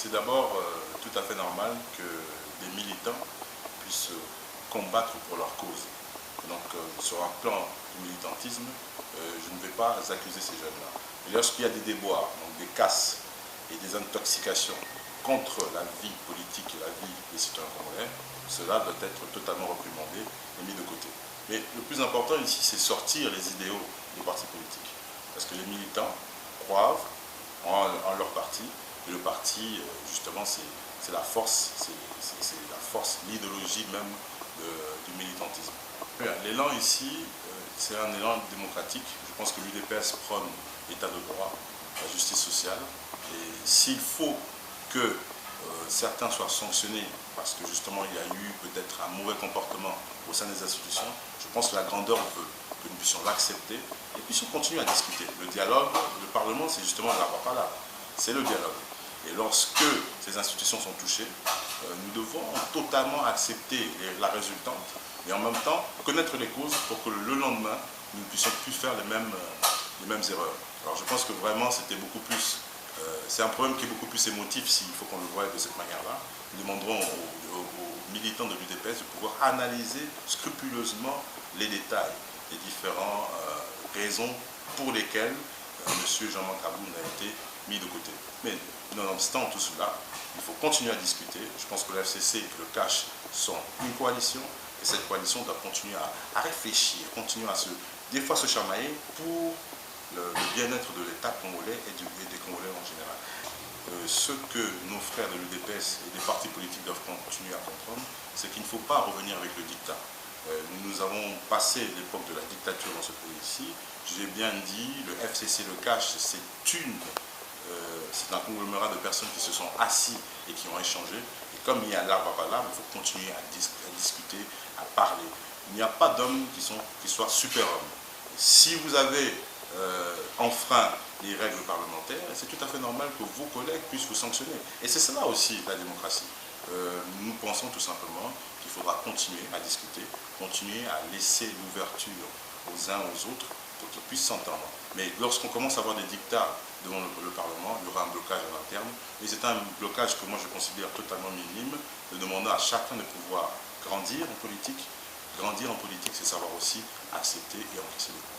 C'est d'abord tout à fait normal que des militants puissent combattre pour leur cause. Donc sur un plan du militantisme, je ne vais pas accuser ces jeunes-là. Et lorsqu'il y a des déboires, donc des casses et des intoxications contre la vie politique et la vie des citoyens congolais, cela doit être totalement réprimandé et mis de côté. Mais le plus important ici, c'est sortir les idéaux des partis politiques. Parce que les militants croient en leur parti, et le parti, justement, c'est la force, l'idéologie même du militantisme. L'élan ici, c'est un élan démocratique. Je pense que l'UDPS prône l'état de droit, la justice sociale. Et s'il faut que certains soient sanctionnés parce que justement il y a eu peut-être un mauvais comportement au sein des institutions, je pense que la grandeur veut que nous puissions l'accepter et puissions continuer à discuter. Le dialogue, le Parlement, c'est justement la parole, c'est le dialogue. Et lorsque ces institutions sont touchées, nous devons totalement accepter la résultante et en même temps connaître les causes pour que le lendemain, nous ne puissions plus faire les mêmes erreurs. Alors je pense que vraiment c'était beaucoup plus, c'est un problème qui est beaucoup plus émotif s'il faut qu'on le voie de cette manière-là. Nous demanderons aux militants de l'UDPS de pouvoir analyser scrupuleusement les détails des différentes raisons pour lesquelles M. Jean-Marc Aboun a été mis de côté. Mais nonobstant tout cela, il faut continuer à discuter. Je pense que le FCC et le CACH sont une coalition et cette coalition doit continuer à réfléchir, continuer à des fois se chamailler pour le bien-être de l'État congolais et des Congolais en général. Ce que nos frères de l'UDPS et des partis politiques doivent continuer à comprendre, c'est qu'il ne faut pas revenir avec le dictat. Nous avons passé l'époque de la dictature dans ce pays-ci. J'ai bien dit, le FCC, le CACH, c'est un conglomérat de personnes qui se sont assis et qui ont échangé. Et comme il y a l'arbre à l'arbre, il faut continuer à discuter, à parler. Il n'y a pas d'hommes qui soient super-hommes. Si vous avez enfreint les règles parlementaires, c'est tout à fait normal que vos collègues puissent vous sanctionner. Et c'est cela aussi la démocratie. Nous pensons tout simplement qu'il faudra continuer à discuter, continuer à laisser l'ouverture aux uns aux autres pour qu'ils puissent s'entendre. Mais lorsqu'on commence à avoir des dictats devant le Parlement, il y aura un blocage à l'interne. Et c'est un blocage que moi je considère totalement minime, de demander à chacun de pouvoir grandir en politique. Grandir en politique, c'est savoir aussi accepter et encaisser les coups.